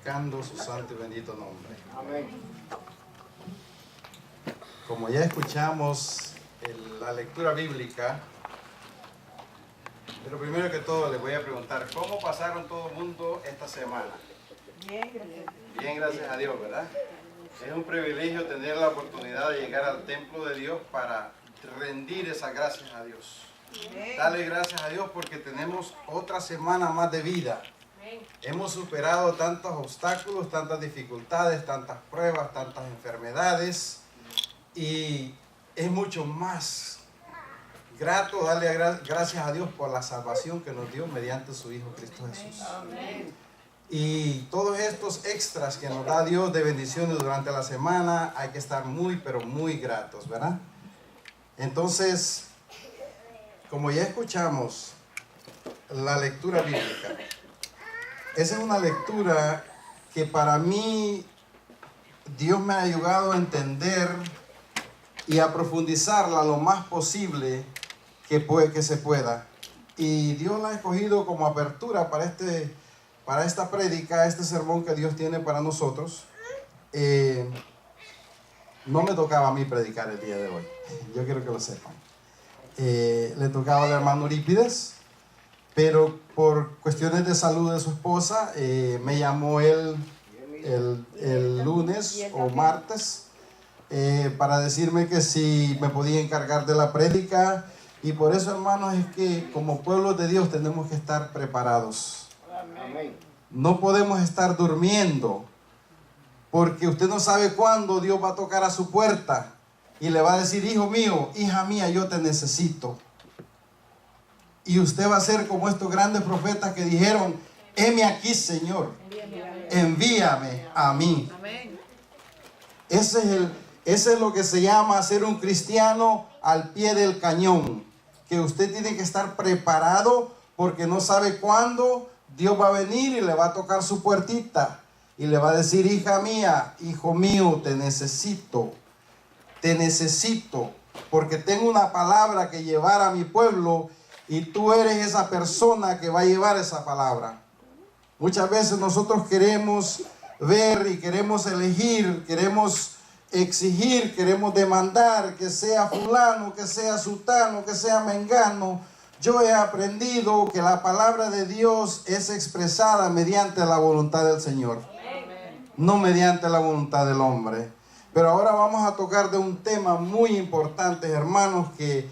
glorificando su santo y bendito nombre. Amén. Como ya escuchamos la lectura bíblica, pero primero que todo les voy a preguntar, ¿cómo pasaron todo el mundo esta semana? Bien, gracias a Dios, ¿verdad? Es un privilegio tener la oportunidad de llegar al templo de Dios para rendir esas gracias a Dios. Dale gracias a Dios porque tenemos otra semana más de vida. Hemos superado tantos obstáculos, tantas dificultades, tantas pruebas, tantas enfermedades, y es mucho más grato darle gracias a Dios por la salvación que nos dio mediante su Hijo Cristo Jesús. Amén. Y todos estos extras que nos da Dios de bendiciones durante la semana, hay que estar muy, pero muy gratos, ¿verdad? Entonces, como ya escuchamos la lectura bíblica, esa es una lectura que para mí Dios me ha ayudado a entender y a profundizarla lo más posible que se pueda. Y Dios la ha escogido como apertura para esta prédica, este sermón que Dios tiene para nosotros. No me tocaba a mí predicar el día de hoy, yo quiero que lo sepan. Le tocaba al hermano Eurípides, pero por cuestiones de salud de su esposa, me llamó él el lunes o martes para decirme que si me podía encargar de la prédica. Y por eso, hermanos, es que como pueblos de Dios tenemos que estar preparados. Amén. No podemos estar durmiendo, porque usted no sabe cuándo Dios va a tocar a su puerta y le va a decir: hijo mío, hija mía, yo te necesito. Y usted va a ser como estos grandes profetas que dijeron: heme aquí, Señor, envíame a mí. Ese es lo que se llama ser un cristiano al pie del cañón, que usted tiene que estar preparado porque no sabe cuándo Dios va a venir y le va a tocar su puertita y le va a decir: hija mía, hijo mío, te necesito, porque tengo una palabra que llevar a mi pueblo y tú eres esa persona que va a llevar esa palabra. Muchas veces nosotros queremos ver y queremos elegir, queremos exigir, queremos demandar que sea fulano, que sea sutano, que sea mengano. Yo he aprendido que la palabra de Dios es expresada mediante la voluntad del Señor, no mediante la voluntad del hombre. Pero ahora vamos a tocar de un tema muy importante, hermanos, que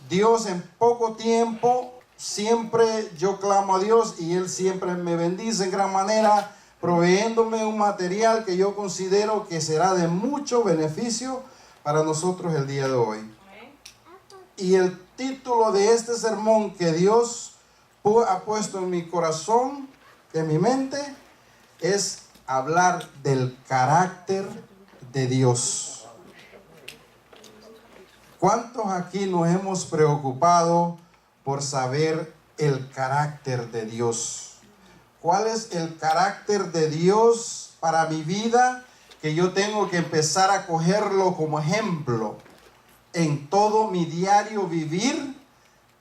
Dios en poco tiempo, siempre yo clamo a Dios y Él siempre me bendice en gran manera, proveyéndome un material que yo considero que será de mucho beneficio para nosotros el día de hoy. Y el título de este sermón que Dios ha puesto en mi corazón, en mi mente, es hablar del carácter de Dios. ¿Cuántos aquí nos hemos preocupado por saber el carácter de Dios? ¿Cuál es el carácter de Dios para mi vida que yo tengo que empezar a cogerlo como ejemplo en todo mi diario vivir,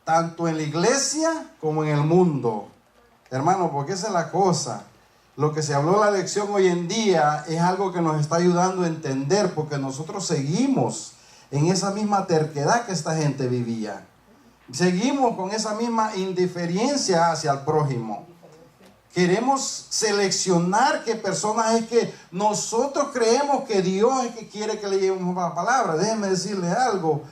tanto en la iglesia como en el mundo? Hermano, porque esa es la cosa. Lo que se habló en la lección hoy en día es algo que nos está ayudando a entender, porque nosotros seguimos en esa misma terquedad que esta gente vivía. Seguimos con esa misma indiferencia hacia el prójimo. Queremos seleccionar qué personas es que nosotros creemos que Dios es que quiere que le llevemos la palabra. Déjenme decirle algo.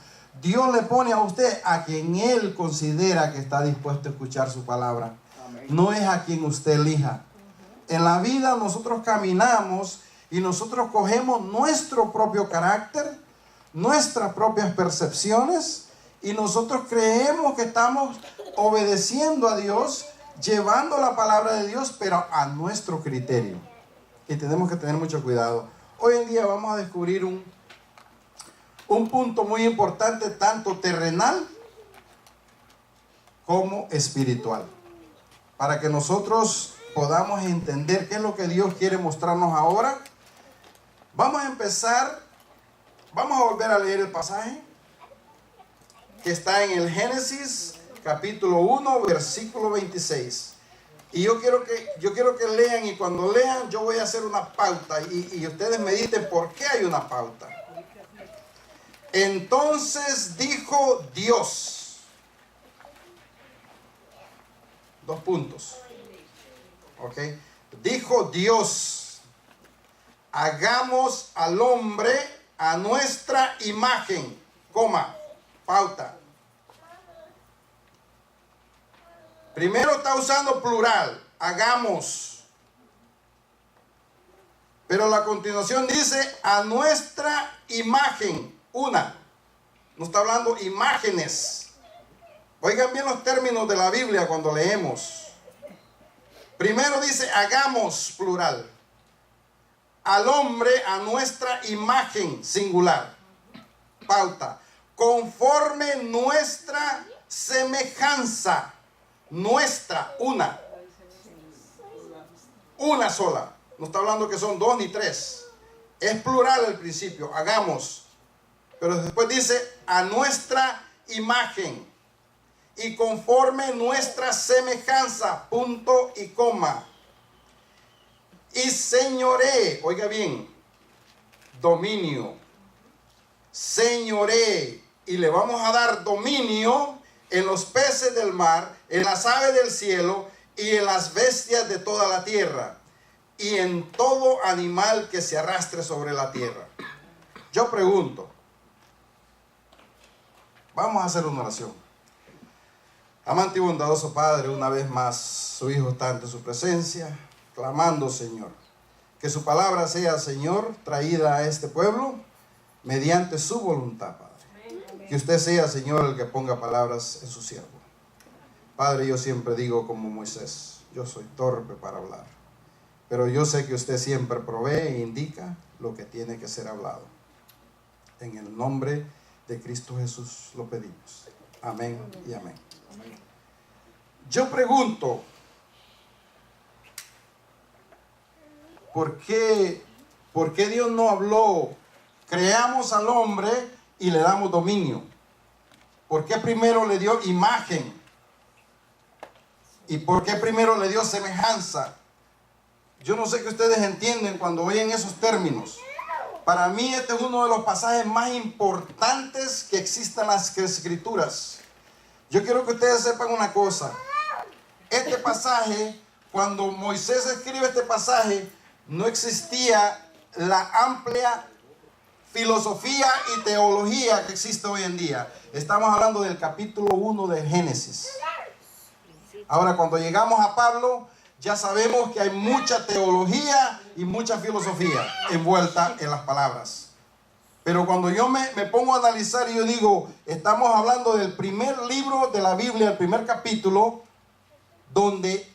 Dios le pone a usted a quien Él considera que está dispuesto a escuchar su palabra. Amén. No es a quien usted elija. En la vida nosotros caminamos y nosotros cogemos nuestro propio carácter, nuestras propias percepciones, y nosotros creemos que estamos obedeciendo a Dios, llevando la palabra de Dios, pero a nuestro criterio. Y tenemos que tener mucho cuidado. Hoy en día vamos a descubrir un punto muy importante, tanto terrenal como espiritual, para que nosotros podamos entender qué es lo que Dios quiere mostrarnos ahora. Vamos a empezar, vamos a volver a leer el pasaje que está en el Génesis capítulo 1, versículo 26. Y yo quiero que lean, y cuando lean yo voy a hacer una pauta y ustedes mediten por qué hay una pauta. Entonces dijo Dios. 2 puntos. ¿Ok? Dijo Dios: hagamos al hombre a nuestra imagen, coma, pauta. Primero está usando plural, hagamos. Pero la continuación dice a nuestra imagen, una. No está hablando imágenes. Oigan bien los términos de la Biblia cuando leemos. Primero dice hagamos, plural. Al hombre a nuestra imagen, singular. Pauta. Conforme nuestra semejanza. Nuestra, una sola. No está hablando que son 2 ni 3. Es plural al principio, hagamos. Pero después dice a nuestra imagen y conforme nuestra semejanza, punto y coma. Y señoré, oiga bien, dominio. Señoré, y le vamos a dar dominio en los peces del mar, en las aves del cielo y en las bestias de toda la tierra y en todo animal que se arrastre sobre la tierra. Yo pregunto, vamos a hacer una oración. Amante y bondadoso Padre, una vez más su Hijo está ante su presencia, clamando, Señor, que su palabra sea, Señor, traída a este pueblo mediante su voluntad, Padre. Que usted sea, Señor, el que ponga palabras en su siervo. Padre, yo siempre digo como Moisés, yo soy torpe para hablar, pero yo sé que usted siempre provee e indica lo que tiene que ser hablado. En el nombre de Cristo Jesús lo pedimos. Amén y amén. Yo pregunto, ¿por qué Dios no habló, creamos al hombre y le damos dominio? ¿Por qué primero le dio imagen? ¿Y por qué primero le dio semejanza? Yo no sé qué ustedes entienden cuando oyen esos términos. Para mí este es uno de los pasajes más importantes que existen en las Escrituras. Yo quiero que ustedes sepan una cosa. Este pasaje, cuando Moisés escribe este pasaje, no existía la amplia filosofía y teología que existe hoy en día. Estamos hablando del capítulo 1 de Génesis. Ahora, cuando llegamos a Pablo, ya sabemos que hay mucha teología y mucha filosofía envuelta en las palabras. Pero cuando yo me pongo a analizar y yo digo, estamos hablando del primer libro de la Biblia, el primer capítulo, donde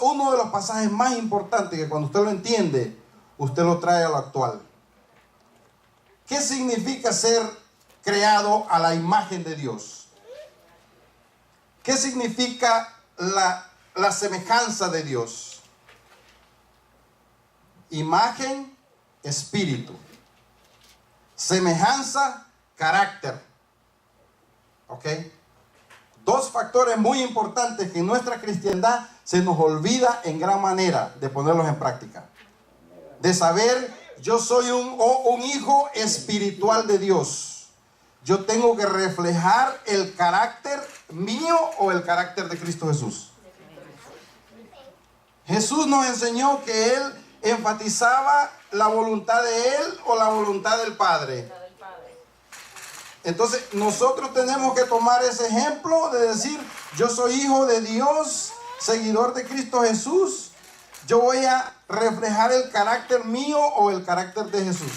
uno de los pasajes más importantes que cuando usted lo entiende, usted lo trae a lo actual. ¿Qué significa ser creado a la imagen de Dios? ¿Qué significa la semejanza de Dios? Imagen, espíritu. Semejanza, carácter. ¿Ok? 2 factores muy importantes que en nuestra cristiandad se nos olvida en gran manera de ponerlos en práctica. De saber, yo soy un hijo espiritual de Dios. Yo tengo que reflejar el carácter mío o el carácter de Cristo Jesús. Jesús nos enseñó que Él enfatizaba la voluntad de Él o la voluntad del Padre. Entonces nosotros tenemos que tomar ese ejemplo de decir, yo soy hijo de Dios, seguidor de Cristo Jesús. Yo voy a reflejar el carácter mío o el carácter de Jesús.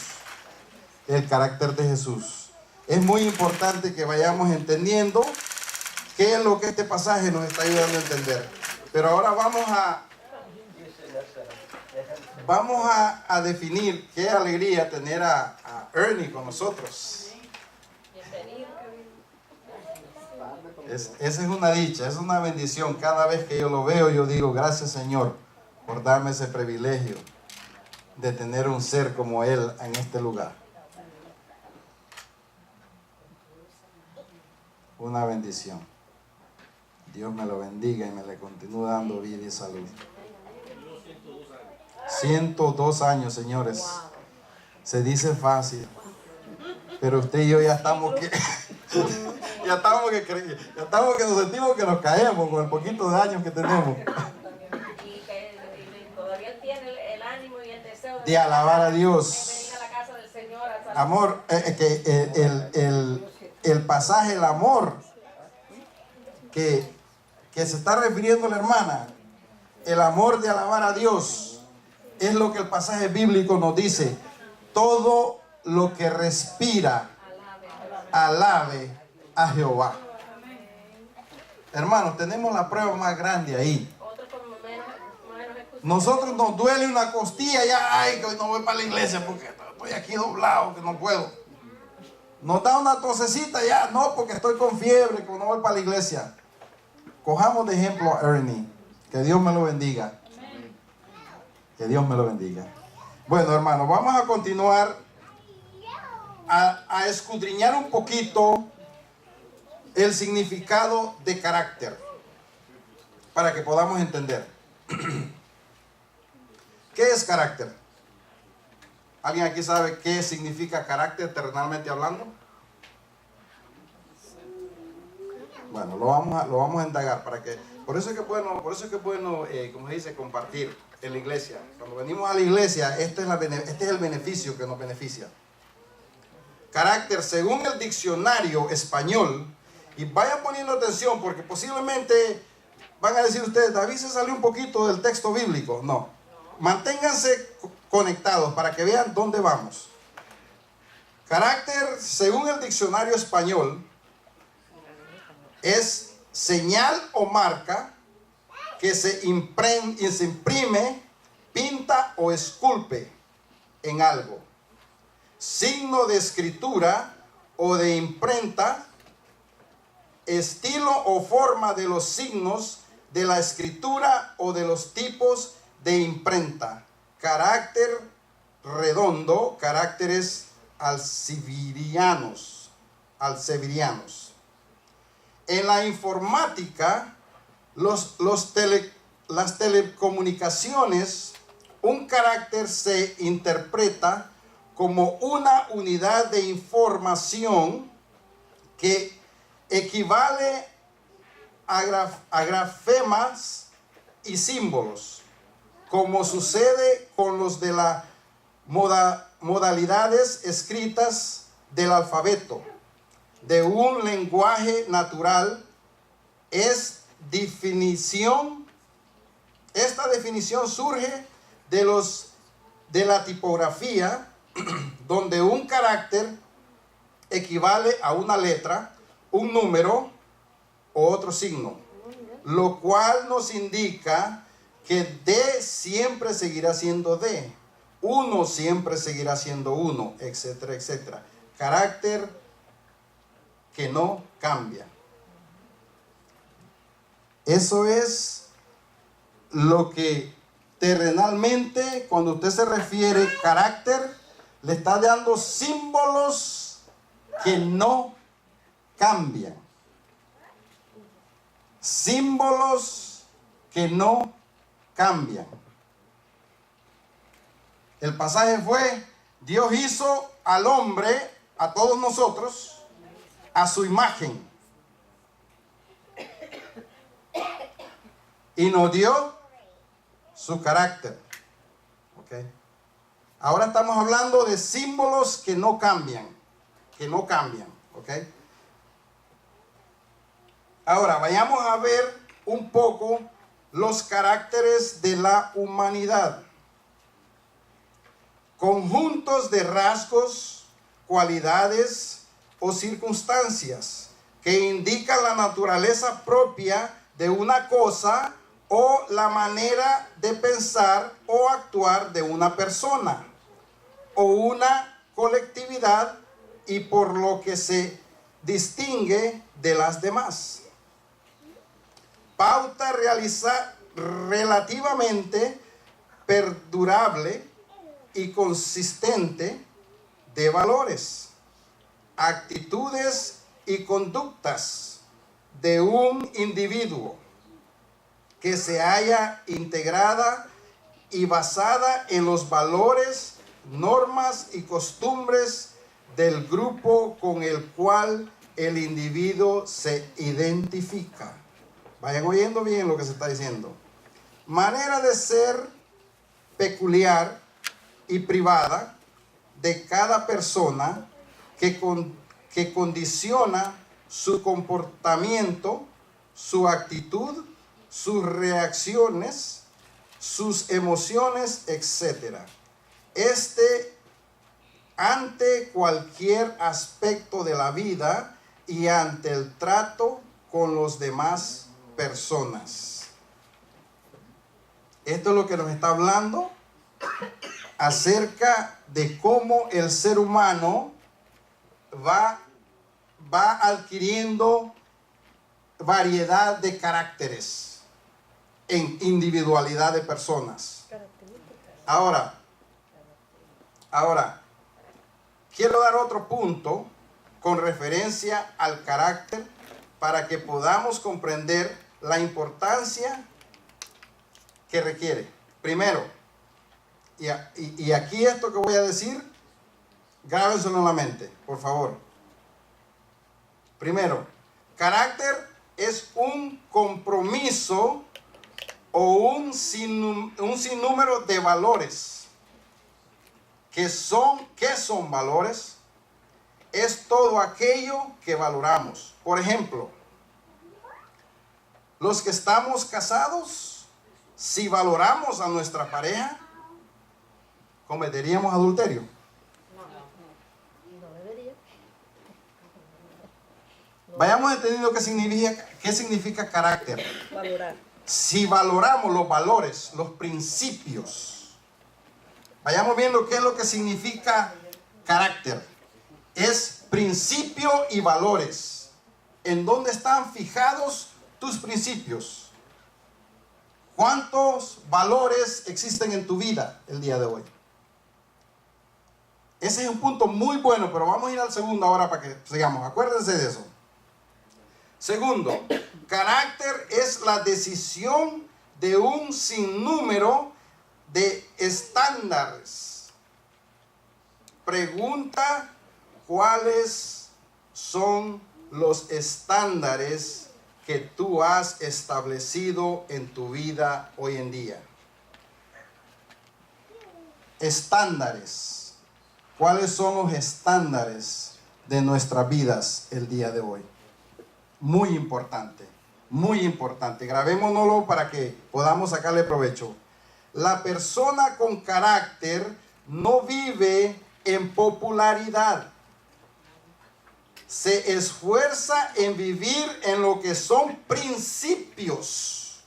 El carácter de Jesús. Es muy importante que vayamos entendiendo qué es lo que este pasaje nos está ayudando a entender. Pero ahora vamos a definir. Qué alegría tener a Ernie con nosotros. Esa es una dicha, es una bendición. Cada vez que yo lo veo, yo digo, gracias Señor por darme ese privilegio de tener un ser como Él en este lugar. Una bendición. Dios me lo bendiga y me le continúe dando vida y salud. 102 años, señores. Se dice fácil, pero usted y yo ya estamos que ya estamos que nos sentimos que nos caemos con el poquito de años que tenemos. Y que todavía tiene el ánimo y el deseo de alabar a Dios. de venir a la casa del Señor. Amor, el pasaje, el amor que se está refiriendo la hermana, el amor de alabar a Dios, es lo que el pasaje bíblico nos dice. Todo lo que respira, alabe a Jehová. Hermanos, tenemos la prueba más grande ahí. Nosotros nos duele una costilla, ya, ay, que hoy no voy para la iglesia porque estoy aquí doblado, que no puedo. Nos da una tosecita, ya, no, porque estoy con fiebre, que no voy para la iglesia. Cojamos de ejemplo a Ernie. Que Dios me lo bendiga. Que Dios me lo bendiga. Bueno, hermanos, vamos a continuar a escudriñar un poquito el significado de carácter, para que podamos entender. ¿Qué es carácter? ¿Alguien aquí sabe qué significa carácter terrenalmente hablando? Bueno, lo vamos a indagar para que, por eso es que es bueno, como se dice, compartir en la iglesia. Cuando venimos a la iglesia, este es el beneficio que nos beneficia. Carácter, según el diccionario español, y vayan poniendo atención porque posiblemente van a decir ustedes, David se salió un poquito del texto bíblico. No, manténganse conectados para que vean dónde vamos. Carácter, según el diccionario español, es señal o marca que se imprime, pinta o esculpe en algo. Signo de escritura o de imprenta, estilo o forma de los signos de la escritura o de los tipos de imprenta. Carácter redondo, caracteres alcevirianos. En la informática, las telecomunicaciones, un carácter se interpreta como una unidad de información que equivale a grafemas y símbolos, como sucede con los de las modalidades escritas del alfabeto de un lenguaje natural. Esta definición surge de la tipografía, donde un carácter equivale a una letra, un número o otro signo, lo cual nos indica que D siempre seguirá siendo D, 1 siempre seguirá siendo 1, etcétera, etcétera. Carácter que no cambia. Eso es lo que terrenalmente, cuando usted se refiere carácter, le está dando símbolos que no cambian. Símbolos que no cambian. El pasaje fue: Dios hizo al hombre, a todos nosotros, a su imagen, y nos dio su carácter. ¿Okay? Ahora estamos hablando de símbolos que no cambian. ¿Okay? Ahora vayamos a ver un poco los caracteres de la humanidad. Conjuntos de rasgos, cualidades o circunstancias que indican la naturaleza propia de una cosa o la manera de pensar o actuar de una persona o una colectividad, y por lo que se distingue de las demás. Pauta relativamente perdurable y consistente de valores, actitudes y conductas de un individuo que se haya integrada y basada en los valores, normas y costumbres del grupo con el cual el individuo se identifica. Vayan oyendo bien lo que se está diciendo. Manera de ser peculiar y privada de cada persona que condiciona su comportamiento, su actitud, sus reacciones, sus emociones, etc. Ante cualquier aspecto de la vida y ante el trato con los demás personas. Esto es lo que nos está hablando acerca de cómo el ser humano va adquiriendo variedad de caracteres en individualidad de personas. Ahora, quiero dar otro punto con referencia al carácter para que podamos comprender la importancia que requiere. Primero, y aquí esto que voy a decir, grábenselo en la mente, por favor. Primero, carácter es un compromiso o un sinnúmero de valores. ¿Qué son valores? Es todo aquello que valoramos. Por ejemplo, los que estamos casados, si valoramos a nuestra pareja, ¿cometeríamos adulterio? No debería. Vayamos entendiendo qué significa carácter. Valorar. Si valoramos los valores, los principios, vayamos viendo qué es lo que significa carácter. Es principio y valores. ¿En dónde están fijados tus principios? ¿Cuántos valores existen en tu vida el día de hoy? Ese es un punto muy bueno, pero vamos a ir al segundo ahora para que sigamos. Acuérdense de eso. Segundo, carácter es la decisión de un sinnúmero de estándares. Pregunta: ¿cuáles son los estándares que tú has establecido en tu vida hoy en día? Estándares. ¿Cuáles son los estándares de nuestras vidas el día de hoy? Muy importante, muy importante. Grabémonoslo para que podamos sacarle provecho. La persona con carácter no vive en popularidad. Se esfuerza en vivir en lo que son principios.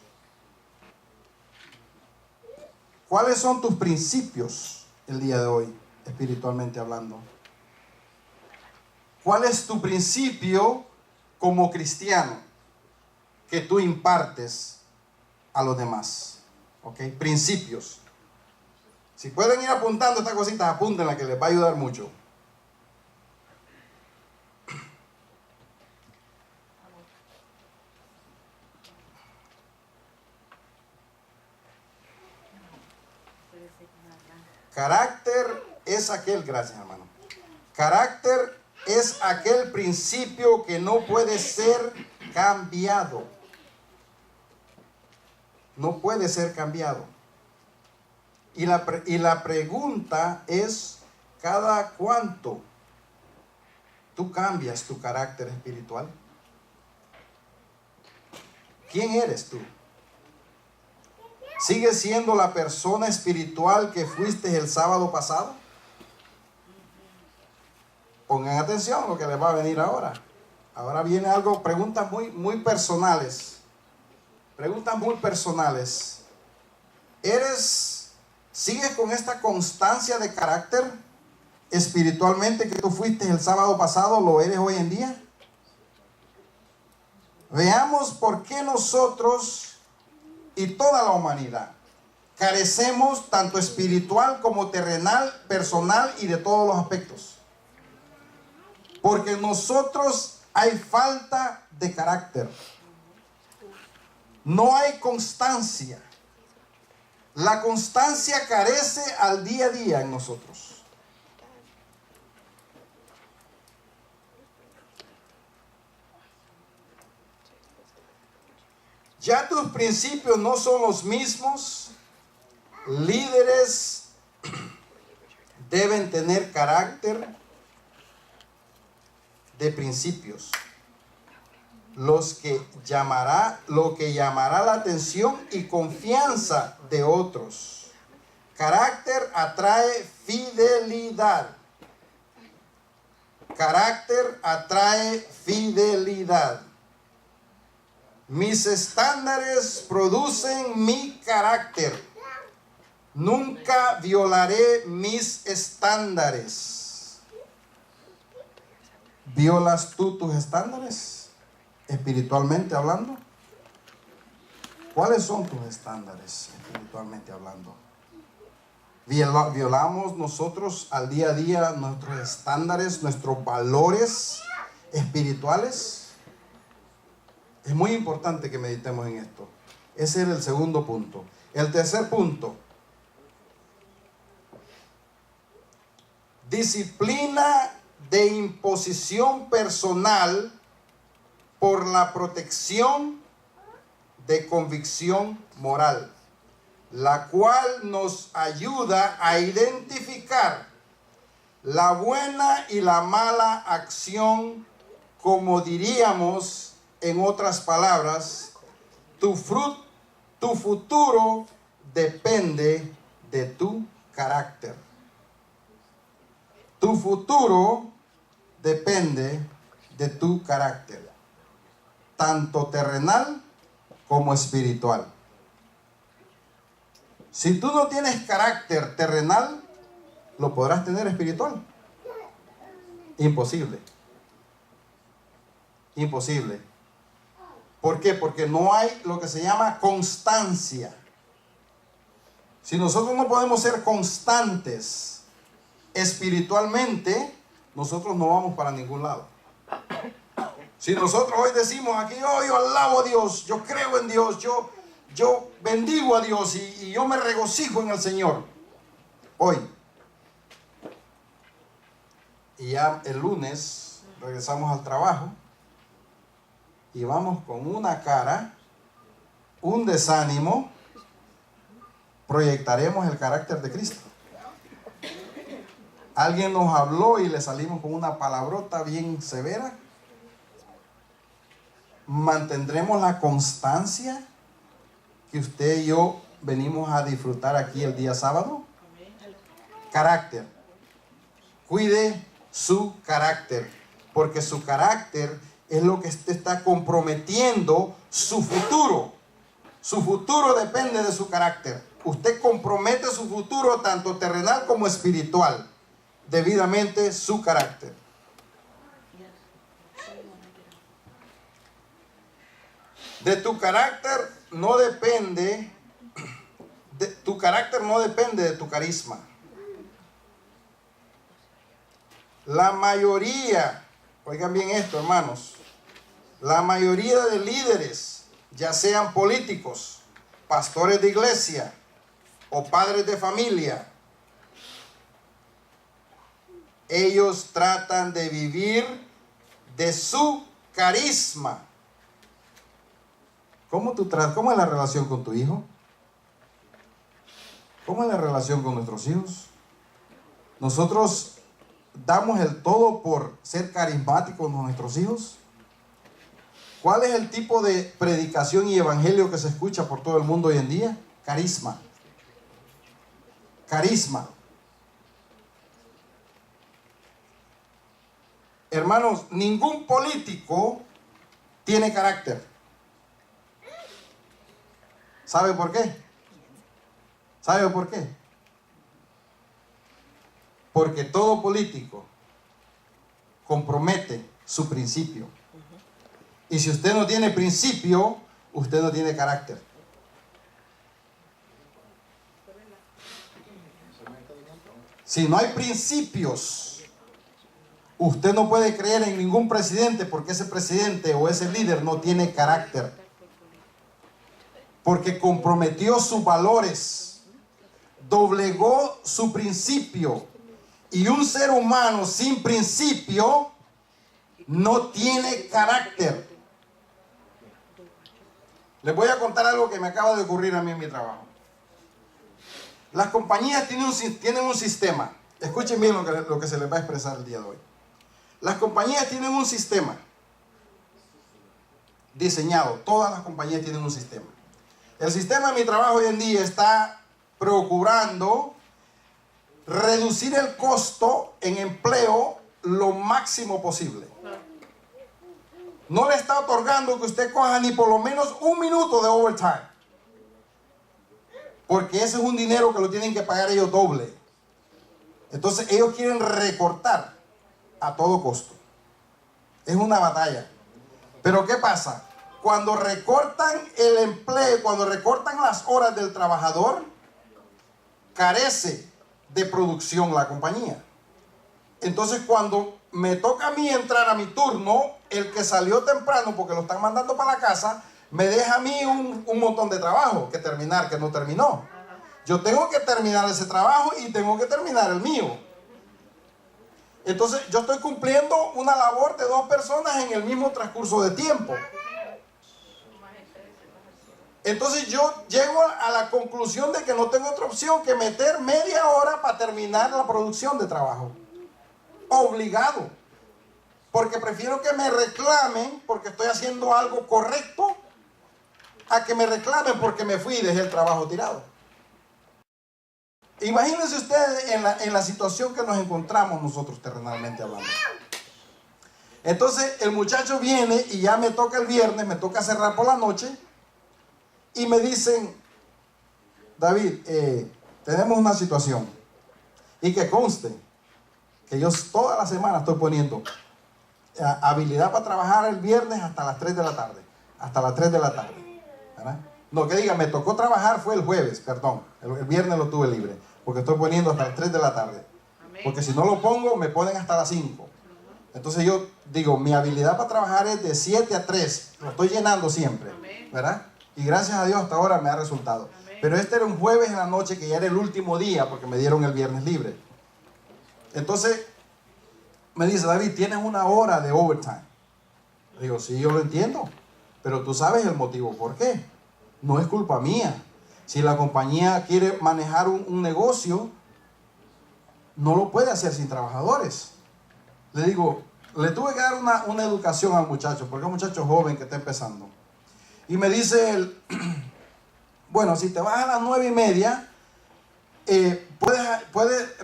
¿Cuáles son tus principios el día de hoy, espiritualmente hablando? ¿Cuál es tu principio como cristiano que tú impartes a los demás? ¿Ok? Principios. Si pueden ir apuntando estas cositas, apúntenlas, que les va a ayudar mucho. Carácter es aquel, gracias hermano. Carácter es aquel principio que no puede ser cambiado. No puede ser cambiado. Y la pregunta es: ¿cada cuánto tú cambias tu carácter espiritual? ¿Quién eres tú? ¿Sigues siendo la persona espiritual que fuiste el sábado pasado? Pongan atención a lo que les va a venir ahora. Ahora viene algo, preguntas muy personales. Preguntas muy personales. ¿Sigues con esta constancia de carácter espiritualmente que tú fuiste el sábado pasado? ¿Lo eres hoy en día? Veamos por qué nosotros y toda la humanidad carecemos tanto espiritual como terrenal, personal y de todos los aspectos. Porque nosotros hay falta de carácter. No hay constancia. La constancia carece al día a día en nosotros. Ya tus principios no son los mismos. Líderes deben tener carácter de principios. Lo que llamará la atención y confianza de otros. Carácter atrae fidelidad. Carácter atrae fidelidad. Mis estándares producen mi carácter. Nunca violaré mis estándares. ¿Violas tú tus estándares? Espiritualmente hablando. ¿Cuáles son tus estándares espiritualmente hablando? ¿Violamos nosotros al día a día nuestros estándares, nuestros valores espirituales? Es muy importante que meditemos en esto. Ese es el segundo punto. El tercer punto. Disciplina de imposición personal por la protección de convicción moral, la cual nos ayuda a identificar la buena y la mala acción, como diríamos en otras palabras, tu futuro depende de tu carácter. Tu futuro depende de tu carácter, tanto terrenal como espiritual. Si tú no tienes carácter terrenal, ¿lo podrás tener espiritual? Imposible. Imposible. ¿Por qué? Porque no hay lo que se llama constancia. Si nosotros no podemos ser constantes espiritualmente, nosotros no vamos para ningún lado. Si nosotros hoy decimos aquí, oh, yo alabo a Dios, yo creo en Dios, yo bendigo a Dios y yo me regocijo en el Señor, hoy. Y ya el lunes regresamos al trabajo y vamos con una cara, un desánimo, proyectaremos el carácter de Cristo. Alguien nos habló y le salimos con una palabrota bien severa. ¿Mantendremos la constancia que usted y yo venimos a disfrutar aquí el día sábado? Carácter. Cuide su carácter, porque su carácter es lo que usted está comprometiendo su futuro. Su futuro depende de su carácter. Usted compromete su futuro tanto terrenal como espiritual. Debidamente su carácter. De tu carácter no depende, tu carácter no depende de tu carisma. La mayoría, oigan bien esto, hermanos, la mayoría de líderes, ya sean políticos, pastores de iglesia o padres de familia, ellos tratan de vivir de su carisma. ¿Cómo es la relación con tu hijo? ¿Cómo es la relación con nuestros hijos? Nosotros damos el todo por ser carismáticos con nuestros hijos. ¿Cuál es el tipo de predicación y evangelio que se escucha por todo el mundo hoy en día? Carisma. Carisma. Hermanos, ningún político tiene carácter. ¿Sabe por qué? ¿Sabe por qué? Porque todo político compromete su principio. Y si usted no tiene principio, usted no tiene carácter. Si no hay principios, Usted no puede creer en ningún presidente porque ese presidente o ese líder no tiene carácter. Porque comprometió sus valores, doblegó su principio. Y un ser humano sin principio no tiene carácter. Les voy a contar algo que me acaba de ocurrir a mí en mi trabajo. Las compañías tienen un sistema. Escuchen bien lo que se les va a expresar el día de hoy. Las compañías tienen un sistema diseñado. Todas las compañías tienen un sistema. El sistema de mi trabajo hoy en día está procurando reducir el costo en empleo lo máximo posible. No le está otorgando que usted coja ni por lo menos un minuto de overtime. Porque ese es un dinero que lo tienen que pagar ellos doble. Entonces ellos quieren recortar a todo costo. Es una batalla. Pero ¿qué pasa? Cuando recortan el empleo, cuando recortan las horas del trabajador, carece de producción la compañía. Entonces cuando me toca a mí entrar a mi turno, el que salió temprano porque lo están mandando para la casa, me deja a mí un montón de trabajo que terminar, que no terminó. Yo tengo que terminar ese trabajo y tengo que terminar el mío. Entonces yo estoy cumpliendo una labor de dos personas en el mismo transcurso de tiempo. Entonces yo llego a la conclusión de que no tengo otra opción que meter media hora para terminar la producción de trabajo. Obligado. Porque prefiero que me reclamen porque estoy haciendo algo correcto a que me reclamen porque me fui y dejé el trabajo tirado. Imagínense ustedes en la situación que nos encontramos nosotros terrenalmente hablando. Entonces el muchacho viene y ya me toca el viernes, me toca cerrar por la noche y me dicen, David, tenemos una situación y que conste que yo toda la semana estoy poniendo habilidad para trabajar el viernes hasta las 3 de la tarde, hasta las 3 de la tarde, ¿verdad? No, que diga, me tocó trabajar fue el jueves, perdón, el viernes lo tuve libre, porque estoy poniendo hasta las 3 de la tarde, porque si no lo pongo me ponen hasta las 5. Entonces yo digo, mi habilidad para trabajar es de 7 a 3, lo estoy llenando siempre, ¿verdad? Y gracias a Dios hasta ahora me ha resultado. Pero este era un jueves en la noche que ya era el último día porque me dieron el viernes libre. Entonces me dice, David, tienes una hora de overtime. Le digo, sí, yo lo entiendo, pero tú sabes el motivo por qué. No es culpa mía. Si la compañía quiere manejar un negocio, no lo puede hacer sin trabajadores. Le digo, le tuve que dar una educación al muchacho, porque es un muchacho joven que está empezando. Y me dice él, bueno, si te vas a las 9:30,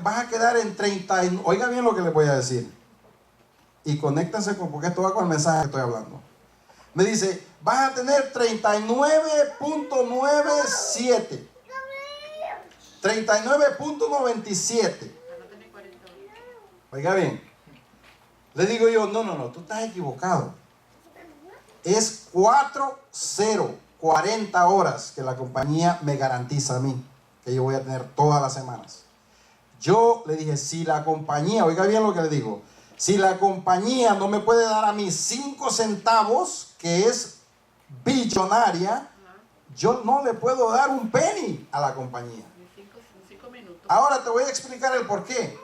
vas a quedar en 30. Oiga bien lo que les voy a decir. Y conéctense porque esto va con el mensaje que estoy hablando. Me dice, vas a tener 39.97. 39.97. Oiga bien. Le digo yo, no, tú estás equivocado. Es 40 horas que la compañía me garantiza a mí, que yo voy a tener todas las semanas. Yo le dije, si la compañía, oiga bien lo que le digo, si la compañía no me puede dar a mí 5 centavos, que es billonaria, yo no le puedo dar un penny a la compañía. Ahora te voy a explicar el por qué.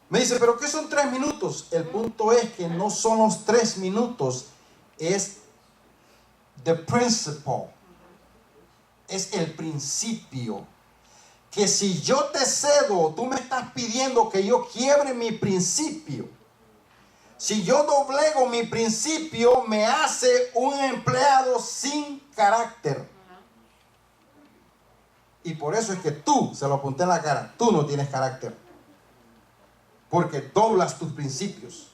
Me dice, ¿pero qué son 3 minutos? El punto es que no son los 3 minutos, es the principle, es el principio. Que si yo te cedo, tú me estás pidiendo que yo quiebre mi principio. Si yo doblego mi principio, me hace un empleado sin carácter. Y por eso es que tú, se lo apunté en la cara, tú no tienes carácter. Porque doblas tus principios.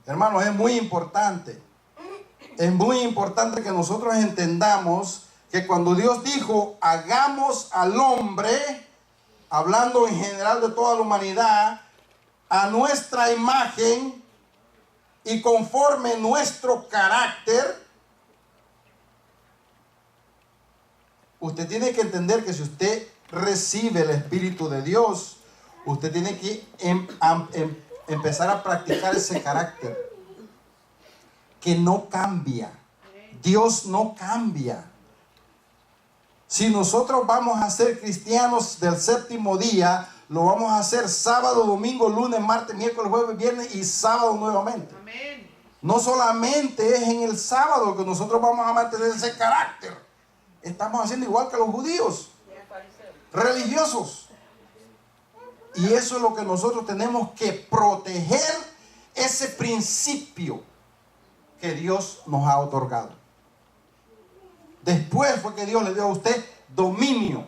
Hermanos, es muy importante. Es muy importante que nosotros entendamos que cuando Dios dijo, hagamos al hombre, hablando en general de toda la humanidad, a nuestra imagen y conforme nuestro carácter, usted tiene que entender que si usted recibe el Espíritu de Dios, usted tiene que empezar a practicar ese carácter que no cambia. Dios no cambia. Si nosotros vamos a ser cristianos del séptimo día, lo vamos a hacer sábado, domingo, lunes, martes, miércoles, jueves, viernes y sábado nuevamente. Amén. No solamente es en el sábado que nosotros vamos a mantener ese carácter. Estamos haciendo igual que los judíos religiosos. Y eso es lo que nosotros tenemos que proteger, ese principio que Dios nos ha otorgado. Después fue que Dios le dio a usted dominio.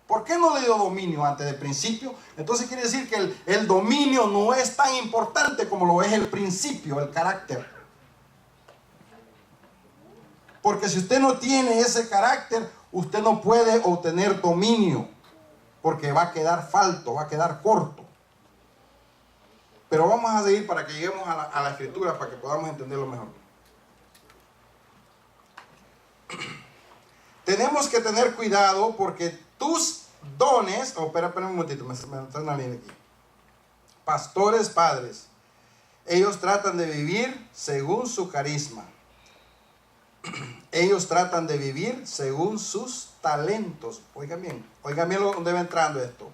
¿Por qué no le dio dominio antes del principio? Entonces quiere decir que el dominio no es tan importante como lo es el principio, el carácter. Porque si usted no tiene ese carácter, usted no puede obtener dominio. Porque va a quedar falto, va a quedar corto. Pero vamos a seguir para que lleguemos a la escritura, para que podamos entenderlo mejor. Tenemos que tener cuidado porque tus dones, espera un momentito, me está en la línea aquí. Pastores, padres, ellos tratan de vivir según su carisma. Ellos tratan de vivir según sus talentos. Oigan bien dónde va entrando esto.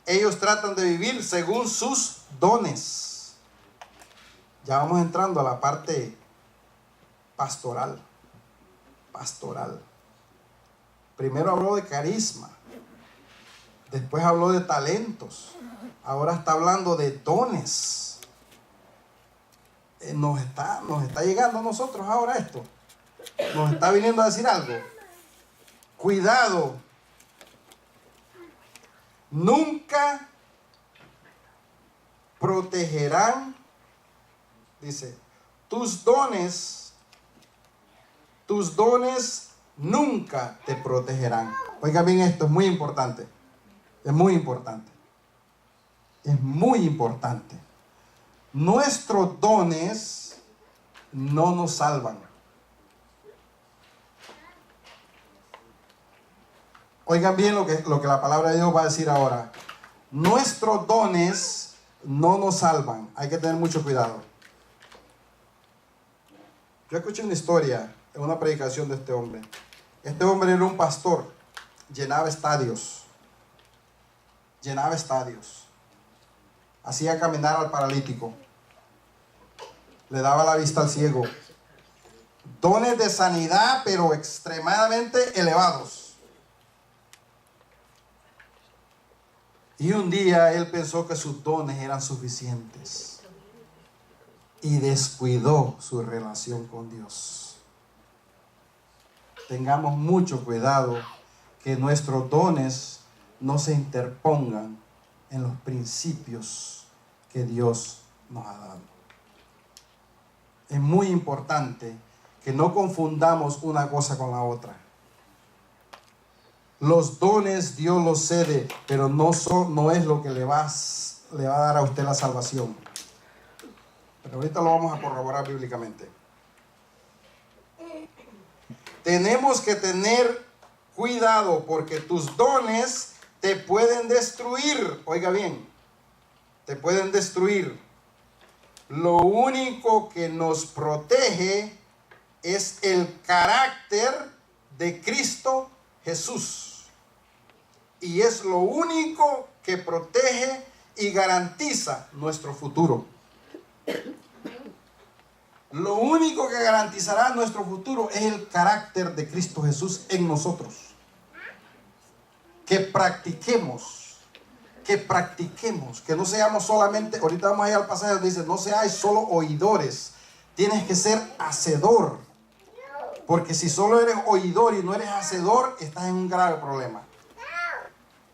Ellos tratan de vivir según sus dones. Ya vamos entrando a la parte pastoral. Primero habló de carisma, después habló de talentos, ahora está hablando de dones. Nos está llegando a nosotros ahora esto. Nos está viniendo a decir algo. Cuidado. Nunca protegerán, dice, tus dones nunca te protegerán. Oiga bien esto, es muy importante. Es muy importante. Es muy importante. Nuestros dones no nos salvan. Oigan bien lo que la palabra de Dios va a decir ahora. Nuestros dones no nos salvan. Hay que tener mucho cuidado. Yo escuché una historia en una predicación de este hombre. Este hombre era un pastor. Llenaba estadios. Hacía caminar al paralítico. Le daba la vista al ciego. Dones de sanidad, pero extremadamente elevados. Y un día él pensó que sus dones eran suficientes y descuidó su relación con Dios. Tengamos mucho cuidado que nuestros dones no se interpongan en los principios que Dios nos ha dado. Es muy importante que no confundamos una cosa con la otra. Los dones Dios los cede, pero no es lo que le va a dar a usted la salvación. Pero ahorita lo vamos a corroborar bíblicamente. Tenemos que tener cuidado porque tus dones te pueden destruir. Oiga bien, te pueden destruir. Lo único que nos protege es el carácter de Cristo Jesús. Y es lo único que protege y garantiza nuestro futuro. Lo único que garantizará nuestro futuro es el carácter de Cristo Jesús en nosotros. Que practiquemos, que no seamos solamente, ahorita vamos a ir al pasaje donde dice, no seáis solo oidores, tienes que ser hacedor. Porque si solo eres oidor y no eres hacedor, estás en un grave problema.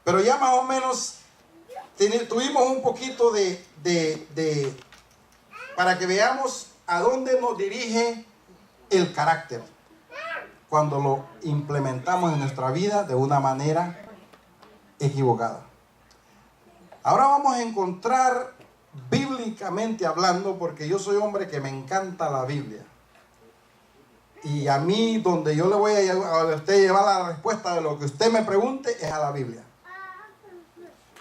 Pero ya más o menos tuvimos un poquito para que veamos a dónde nos dirige el carácter cuando lo implementamos en nuestra vida de una manera equivocada. Ahora vamos a encontrar bíblicamente hablando, porque yo soy hombre que me encanta la Biblia. Y a mí, donde yo le voy a usted llevar la respuesta de lo que usted me pregunte, es a la Biblia.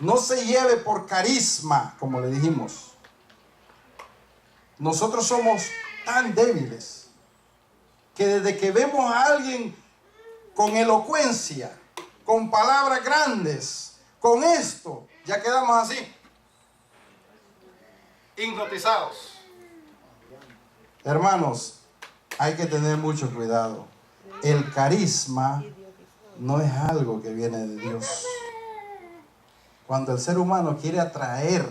No se lleve por carisma, como le dijimos. Nosotros somos tan débiles que desde que vemos a alguien con elocuencia, con palabras grandes, con esto, ya quedamos así, hipnotizados. Hermanos, hay que tener mucho cuidado. El carisma no es algo que viene de Dios. Cuando el ser humano quiere atraer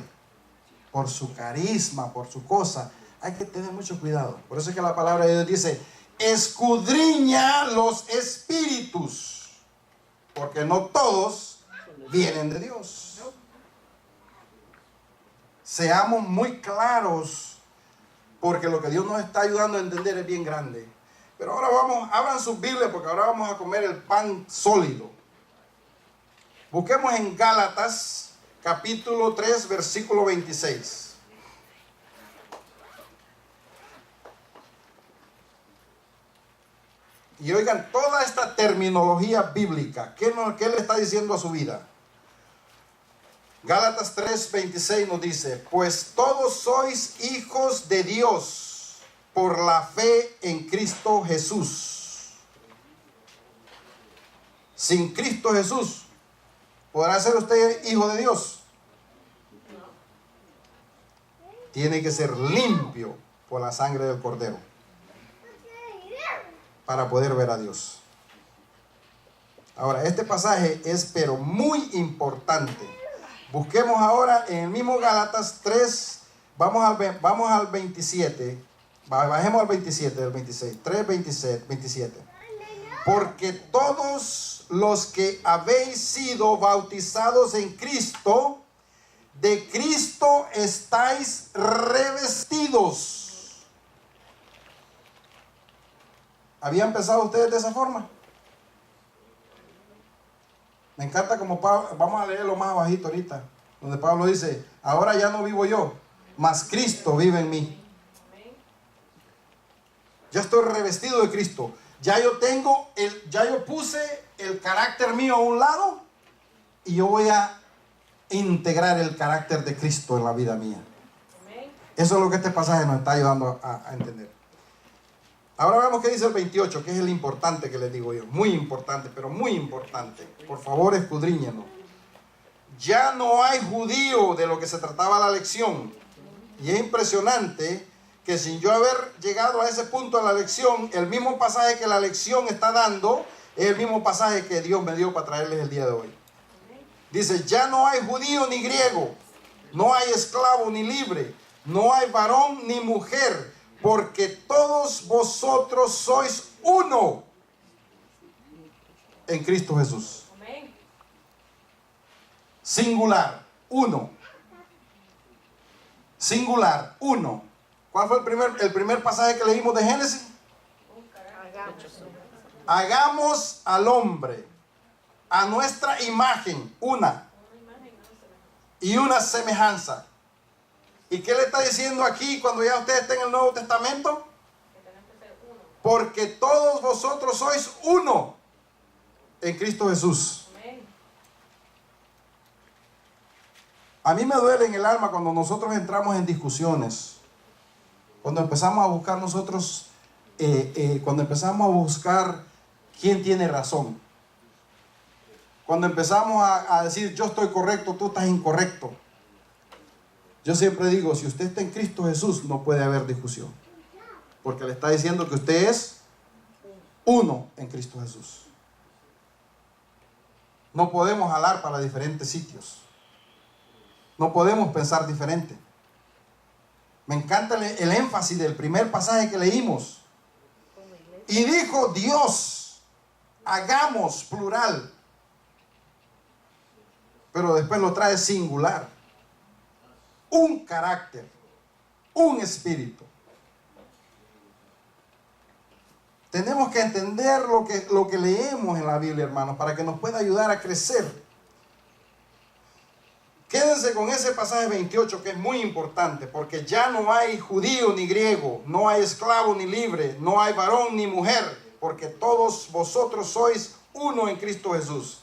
por su carisma, por su cosa, hay que tener mucho cuidado. Por eso es que la palabra de Dios dice, escudriña los espíritus, porque no todos vienen de Dios. Seamos muy claros, porque lo que Dios nos está ayudando a entender es bien grande. Pero ahora vamos, abran sus Biblias, porque ahora vamos a comer el pan sólido. Busquemos en Gálatas, capítulo 3, versículo 26. Y oigan toda esta terminología bíblica. ¿Qué le está diciendo a su vida? Gálatas 3, 26 nos dice, pues todos sois hijos de Dios por la fe en Cristo Jesús. Sin Cristo Jesús, ¿podrá ser usted hijo de Dios? Tiene que ser limpio por la sangre del Cordero para poder ver a Dios. Ahora, este pasaje es pero muy importante. Busquemos ahora en el mismo Gálatas 3, vamos al 27, bajemos al 27 del 26, 3, 27. Porque todos los que habéis sido bautizados en Cristo, de Cristo estáis revestidos. ¿Habían pensado ustedes de esa forma? Me encanta como Pablo, vamos a leerlo más abajito ahorita, donde Pablo dice, ahora ya no vivo yo, mas Cristo vive en mí. Ya estoy revestido de Cristo. Ya yo puse el carácter mío a un lado y yo voy a integrar el carácter de Cristo en la vida mía. Eso es lo que este pasaje nos está ayudando a entender. Ahora veamos qué dice el 28, que es el importante que les digo yo. Muy importante, pero muy importante. Por favor, escudriñenlo. Ya no hay judío, de lo que se trataba la lección. Y es impresionante que sin yo haber llegado a ese punto de la lección, el mismo pasaje que la lección está dando, es el mismo pasaje que Dios me dio para traerles el día de hoy. Dice, ya no hay judío ni griego, no hay esclavo ni libre, no hay varón ni mujer, porque todos vosotros sois uno en Cristo Jesús. Singular, uno. Singular, uno. ¿Cuál fue el primer pasaje que leímos de Génesis? Hagamos al hombre a nuestra imagen, una. Y una semejanza. ¿Y qué le está diciendo aquí cuando ya usted está en el Nuevo Testamento? Porque todos vosotros sois uno en Cristo Jesús. A mí me duele en el alma cuando nosotros entramos en discusiones. Cuando empezamos a buscar nosotros, cuando empezamos a buscar quién tiene razón. Cuando empezamos a decir yo estoy correcto, tú estás incorrecto. Yo siempre digo, si usted está en Cristo Jesús, no puede haber discusión. Porque le está diciendo que usted es uno en Cristo Jesús. No podemos jalar para diferentes sitios. No podemos pensar diferente. Me encanta el énfasis del primer pasaje que leímos. Y dijo Dios, hagamos, plural. Pero después lo trae singular. Un carácter, un espíritu. Tenemos que entender lo que leemos en la Biblia, hermanos, para que nos pueda ayudar a crecer. Quédense con ese pasaje 28 que es muy importante, porque ya no hay judío ni griego, no hay esclavo ni libre, no hay varón ni mujer, porque todos vosotros sois uno en Cristo Jesús.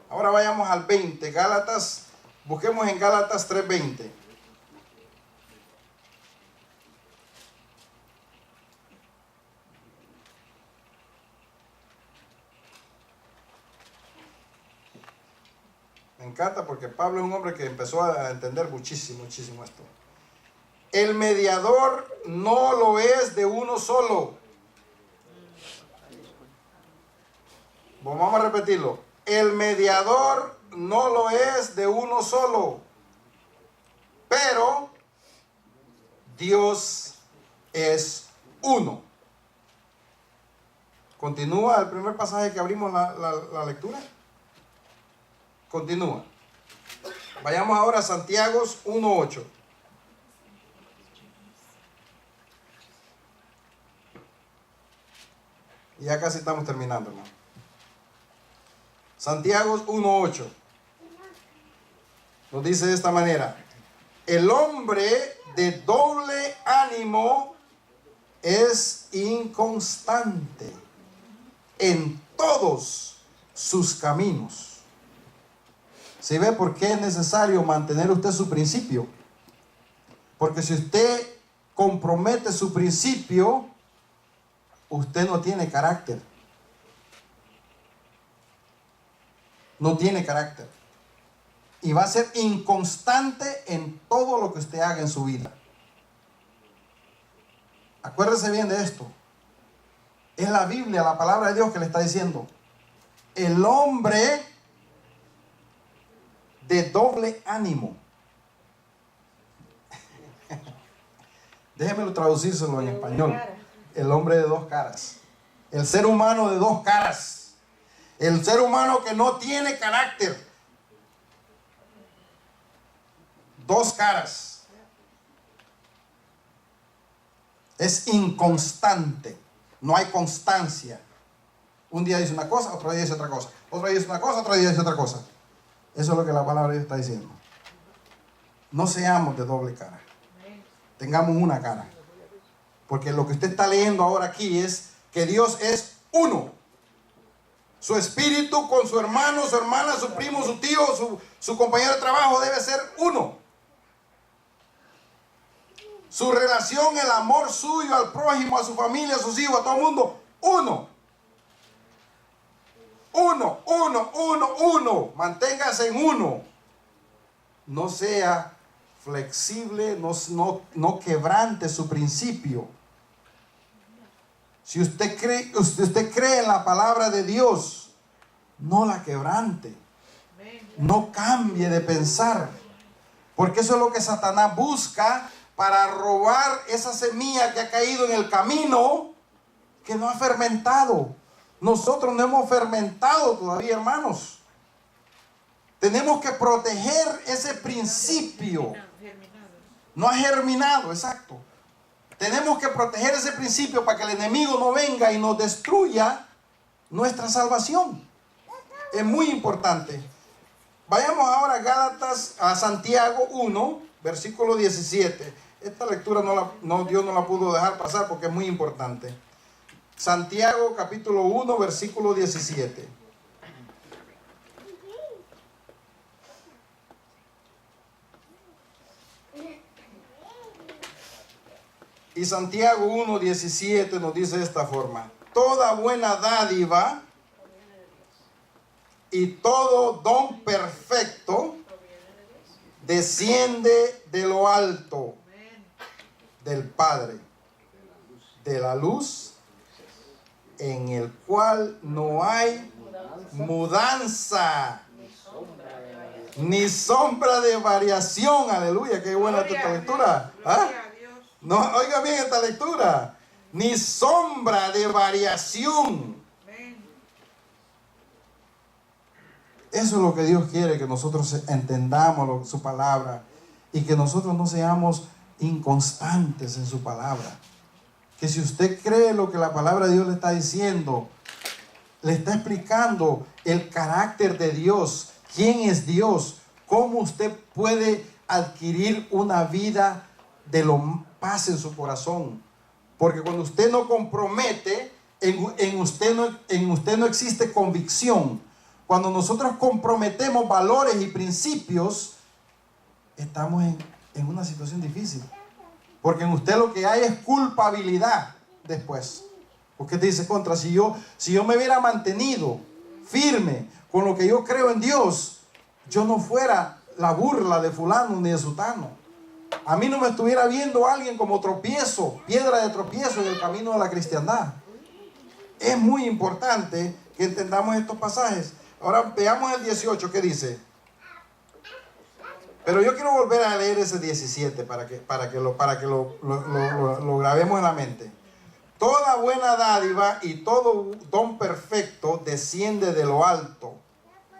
Ahora vayamos al 20, Gálatas Busquemos en Gálatas 3:20. Me encanta porque Pablo es un hombre que empezó a entender muchísimo esto. El mediador no lo es de uno solo. Vamos a repetirlo. El mediador no lo es de uno solo, pero Dios es uno. Continúa el primer pasaje que abrimos la lectura. Continúa. Vayamos ahora a Santiago 1:8. Ya casi estamos terminando, ¿no? Santiago 1:8 nos dice de esta manera: el hombre de doble ánimo es inconstante en todos sus caminos. ¿Sí ve por qué es necesario mantener usted su principio? Porque si usted compromete su principio, usted no tiene carácter. No tiene carácter. Y va a ser inconstante en todo lo que usted haga en su vida. Acuérdese bien de esto. Es la Biblia, la palabra de Dios que le está diciendo. El hombre de doble ánimo. Déjemelo traducírselo en español. El hombre de dos caras. El ser humano de dos caras. El ser humano que no tiene carácter. Dos caras. Es inconstante. No hay constancia. Un día dice una cosa, otro día dice otra cosa. Otro día dice una cosa, otro día dice otra cosa. Eso es lo que la palabra de Dios está diciendo. No seamos de doble cara. Tengamos una cara. Porque lo que usted está leyendo ahora aquí es que Dios es uno. Su espíritu con su hermano, su hermana, su primo, su tío, su compañero de trabajo debe ser uno. Su relación, el amor suyo al prójimo, a su familia, a sus hijos, a todo el mundo, uno. Uno. Manténgase en uno. No sea flexible, no quebrante su principio. Si usted cree en la palabra de Dios, no la quebrante. No cambie de pensar. Porque eso es lo que Satanás busca para robar esa semilla que ha caído en el camino, que no ha fermentado. Nosotros no hemos fermentado todavía, hermanos. Tenemos que proteger ese principio. No ha germinado, exacto. Tenemos que proteger ese principio para que el enemigo no venga y nos destruya nuestra salvación. Es muy importante. Vayamos ahora a Santiago 1, versículo 17. Esta lectura Dios no la pudo dejar pasar porque es muy importante. Santiago capítulo 1, versículo 17. Y Santiago 1, 17 nos dice de esta forma: toda buena dádiva y todo don perfecto desciende de lo alto, del Padre, de la luz, en el cual no hay mudanza ni sombra de variación. Aleluya, qué buena esta lectura. ¿Ah? No, oiga bien esta lectura. Ni sombra de variación. Eso es lo que Dios quiere, que nosotros entendamos su palabra y que nosotros no seamos inconstantes en su palabra. Que si usted cree lo que la palabra de Dios le está diciendo, le está explicando el carácter de Dios, quién es Dios, cómo usted puede adquirir una vida de paz en su corazón. Porque cuando usted no compromete, en usted no existe convicción. Cuando nosotros comprometemos valores y principios, estamos en una situación difícil. Porque en usted lo que hay es culpabilidad después. Porque te dice, contra, si yo me hubiera mantenido firme con lo que yo creo en Dios, yo no fuera la burla de fulano ni de sutano. A mí no me estuviera viendo alguien como tropiezo, piedra de tropiezo en el camino de la cristiandad. Es muy importante que entendamos estos pasajes. Ahora veamos el 18, ¿qué dice? Pero yo quiero volver a leer ese 17 para que lo grabemos en la mente. Toda buena dádiva y todo don perfecto desciende de lo alto,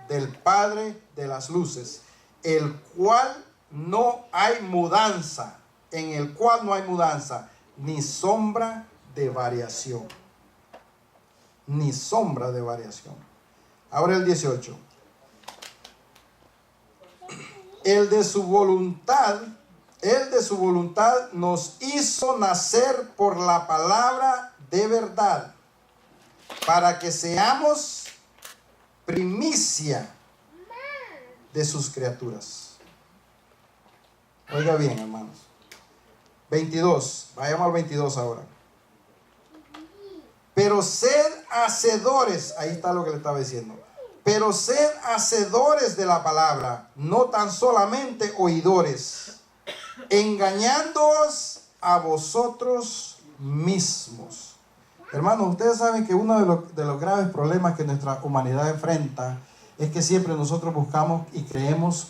del Padre de las luces, el cual no hay mudanza, en el cual no hay mudanza, ni sombra de variación. Ni sombra de variación. Ahora el 18. El de su voluntad nos hizo nacer por la palabra de verdad, para que seamos primicia de sus criaturas. Oiga bien, hermanos. 22, vayamos al 22 ahora. Pero sed hacedores, ahí está lo que le estaba diciendo. Pero sed hacedores de la palabra, no tan solamente oidores, engañándoos a vosotros mismos. Hermanos, ustedes saben que uno de los graves problemas que nuestra humanidad enfrenta es que siempre nosotros buscamos y creemos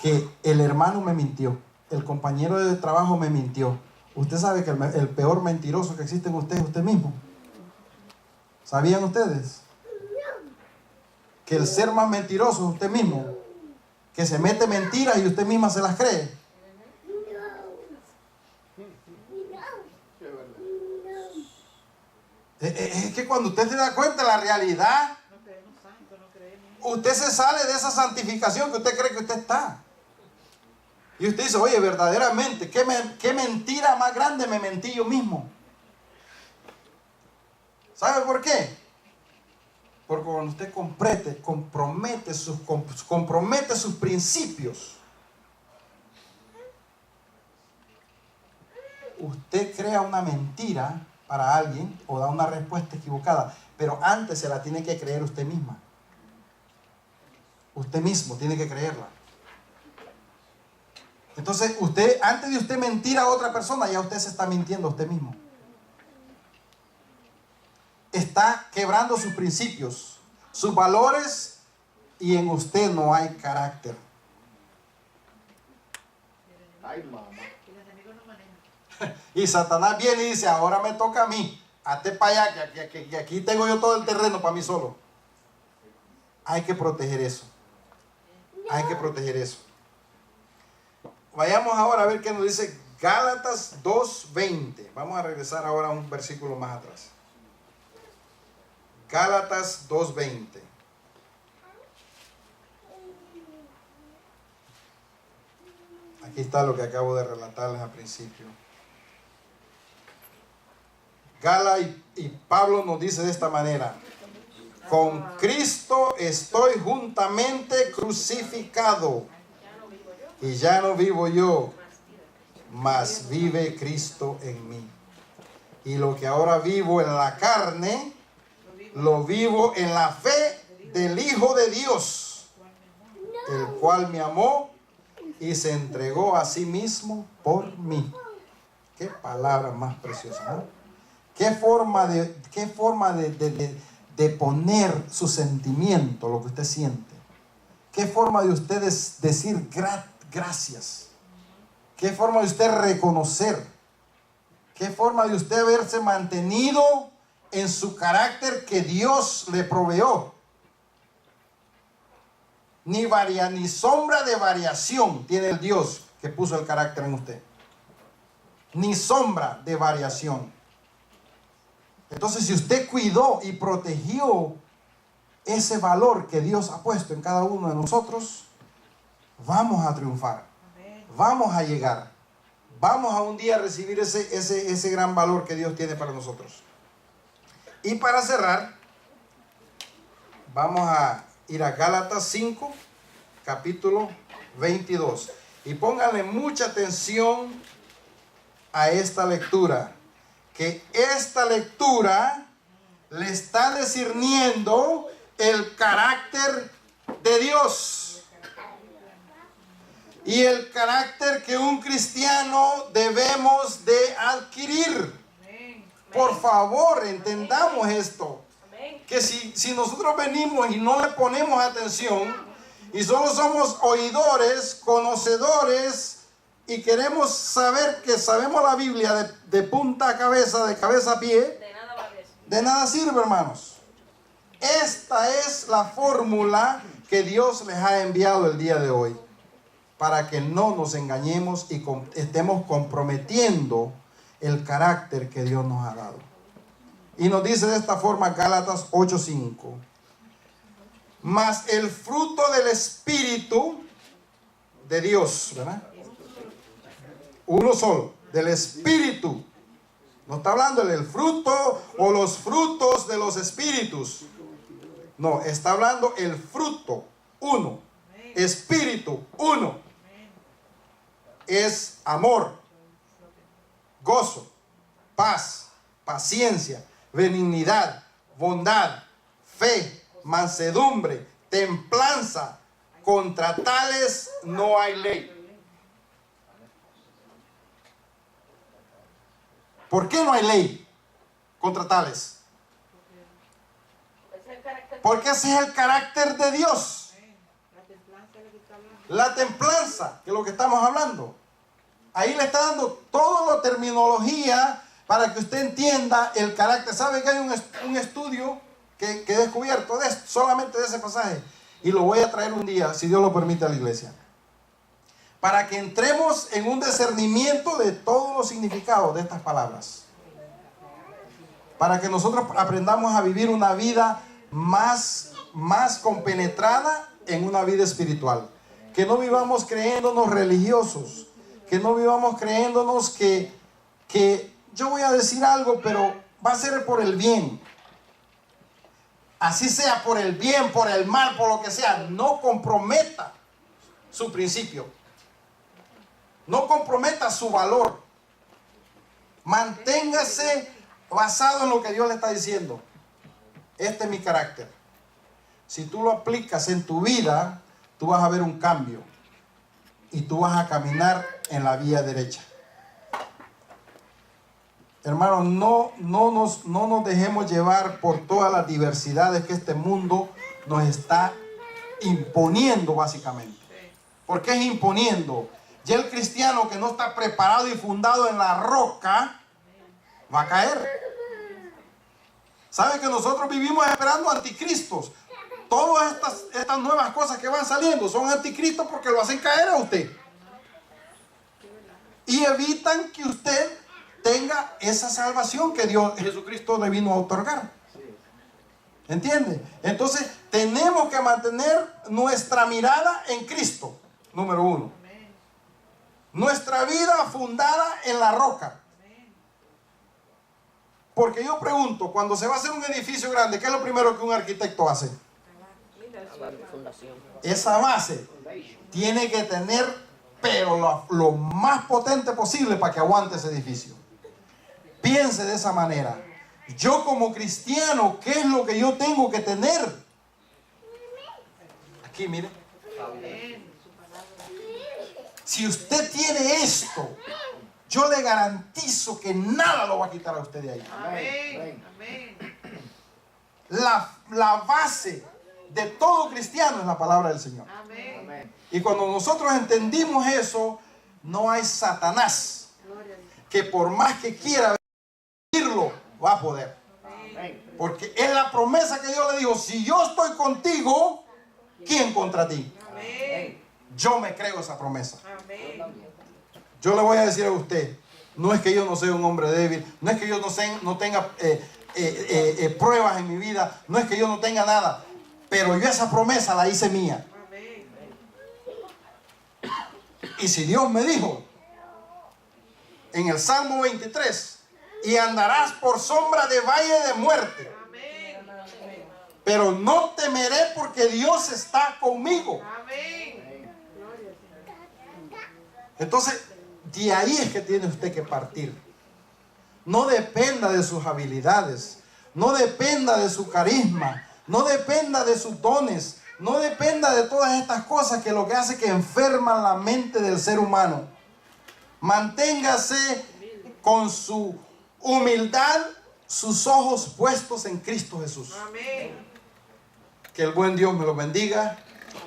que el hermano me mintió, el compañero de trabajo me mintió. Usted sabe que el peor mentiroso que existe en usted es usted mismo. ¿Sabían ustedes? Que el ser más mentiroso es usted mismo, que se mete mentiras y usted misma se las cree. Es que cuando usted se da cuenta de la realidad, usted se sale de esa santificación que usted cree que usted está. Y usted dice, oye, verdaderamente, ¿qué mentira más grande me mentí yo mismo? ¿Sabe por qué? Porque cuando usted compromete sus principios, usted crea una mentira para alguien o da una respuesta equivocada, pero antes se la tiene que creer usted misma. Usted mismo tiene que creerla. Entonces, antes de usted mentir a otra persona, ya usted se está mintiendo a usted mismo. Está quebrando sus principios, sus valores, y en usted no hay carácter. Ay, mamá. Y Satanás viene y dice, ahora me toca a mí. Hazte para allá, que aquí tengo yo todo el terreno para mí solo. Hay que proteger eso. Hay que proteger eso. Vayamos ahora a ver qué nos dice Gálatas 2:20. Vamos a regresar ahora a un versículo más atrás. Gálatas 2:20. Aquí está lo que acabo de relatarles al principio. Y Pablo nos dice de esta manera: con Cristo estoy juntamente crucificado, y ya no vivo yo, mas vive Cristo en mí. Y lo que ahora vivo en la carne, lo vivo en la fe del Hijo de Dios, el cual me amó y se entregó a sí mismo por mí. Qué palabra más preciosa, ¿no? Qué forma de poner su sentimiento, lo que usted siente. Qué forma de ustedes decir gracias. Qué forma de usted reconocer. Qué forma de usted haberse mantenido en su carácter que Dios le proveyó. Ni sombra de variación tiene el Dios que puso el carácter en usted. Ni sombra de variación. Entonces, si usted cuidó y protegió ese valor que Dios ha puesto en cada uno de nosotros, vamos a triunfar. Vamos a llegar. Vamos a un día recibir ese gran valor que Dios tiene para nosotros. Y para cerrar, vamos a ir a Gálatas 5, capítulo 22. Y pónganle mucha atención a esta lectura. Que esta lectura le está discerniendo el carácter de Dios. Y el carácter que un cristiano debemos de adquirir. Por favor, entendamos esto. Que si nosotros venimos y no le ponemos atención y solo somos oidores, conocedores y queremos saber que sabemos la Biblia de punta a cabeza, de cabeza a pie, de nada sirve, hermanos. Esta es la fórmula que Dios les ha enviado el día de hoy, para que no nos engañemos y estemos comprometiendo el carácter que Dios nos ha dado. Y nos dice de esta forma Gálatas 8:5. Mas el fruto del Espíritu de Dios, ¿verdad? Uno solo, del Espíritu. No está hablando del fruto o los frutos de los espíritus. No, está hablando el fruto, uno. Espíritu, uno. Es amor, gozo, paz, paciencia, benignidad, bondad, fe, mansedumbre, templanza. Contra tales no hay ley. ¿Por qué no hay ley contra tales? Porque ese es el carácter de Dios. La templanza, que es lo que estamos hablando. Ahí le está dando toda la terminología para que usted entienda el carácter. ¿Sabe que hay un estudio que he descubierto solamente de ese pasaje? Y lo voy a traer un día, si Dios lo permite, a la iglesia. Para que entremos en un discernimiento de todos los significados de estas palabras. Para que nosotros aprendamos a vivir una vida más compenetrada en una vida espiritual. Que no vivamos creyéndonos religiosos. Que no vivamos creyéndonos que yo voy a decir algo, pero va a ser por el bien. Así sea por el bien, por el mal, por lo que sea. No comprometa su principio. No comprometa su valor. Manténgase basado en lo que Dios le está diciendo. Este es mi carácter. Si tú lo aplicas en tu vida, tú vas a ver un cambio. Y tú vas a caminar en la vía derecha. Hermanos, no nos dejemos llevar por todas las diversidades que este mundo nos está imponiendo, básicamente. ¿Por qué es imponiendo? Ya el cristiano que no está preparado y fundado en la roca va a caer. ¿Sabe que nosotros vivimos esperando anticristos? Todas estas nuevas cosas que van saliendo son anticristos porque lo hacen caer a usted. Y evitan que usted tenga esa salvación que Jesucristo le vino a otorgar. ¿Entiende? Entonces tenemos que mantener nuestra mirada en Cristo, número uno. Nuestra vida fundada en la roca. Porque yo pregunto, cuando se va a hacer un edificio grande, ¿qué es lo primero que un arquitecto hace? Esa base tiene que tener, pero lo más potente posible para que aguante ese edificio. Piense de esa manera. Yo como cristiano, ¿qué es lo que yo tengo que tener? Aquí, mire. Si usted tiene esto, yo le garantizo que nada lo va a quitar a usted de ahí. Amén. La base de todo cristiano es la palabra del Señor. Amén. Y cuando nosotros entendimos eso, no hay Satanás que por más que quiera decirlo, va a poder. Porque es la promesa que Dios le dijo: si yo estoy contigo, ¿quién contra ti? Amén. Yo me creo esa promesa. Amén. Yo le voy a decir a usted, no es que yo no sea un hombre débil, no es que yo no tenga pruebas en mi vida, no es que yo no tenga nada, pero yo esa promesa la hice mía. Amén. Y si Dios me dijo en el Salmo 23, y andarás por sombra de valle de muerte, amén, pero no temeré porque Dios está conmigo. Amén. Entonces, de ahí es que tiene usted que partir. No dependa de sus habilidades, no dependa de su carisma, no dependa de sus dones, no dependa de todas estas cosas que lo que hace que enferman la mente del ser humano. Manténgase con su humildad, sus ojos puestos en Cristo Jesús. Amén. Que el buen Dios me lo bendiga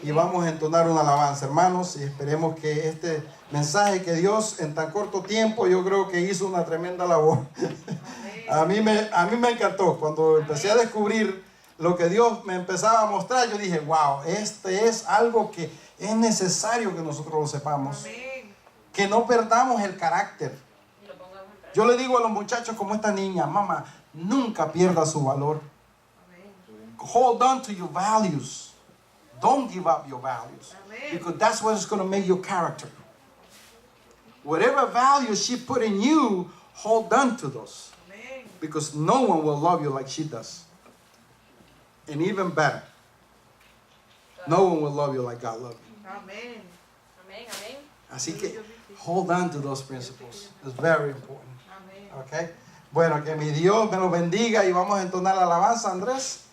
y vamos a entonar una alabanza, hermanos, y esperemos que este mensaje que Dios en tan corto tiempo, yo creo que hizo una tremenda labor. A mí me encantó cuando empecé a descubrir lo que Dios me empezaba a mostrar. Yo dije, wow, este es algo que es necesario que nosotros lo sepamos. Amén. Que no perdamos el carácter. Y lo pongamos en práctica. Yo le digo a los muchachos como esta niña, mamá, nunca pierda su valor. Amén. Hold on to your values. Don't give up your values. Amen. Because that's what is going to make your character. Whatever values she put in you, hold on to those. Amén. Because no one will love you like she does. And even better, no one will love you like God loves you. Amén. Amén, amén. Así que hold on to those principles. It's very important. Amén. Okay? Bueno, que mi Dios me lo bendiga y vamos a entonar la alabanza, Andrés.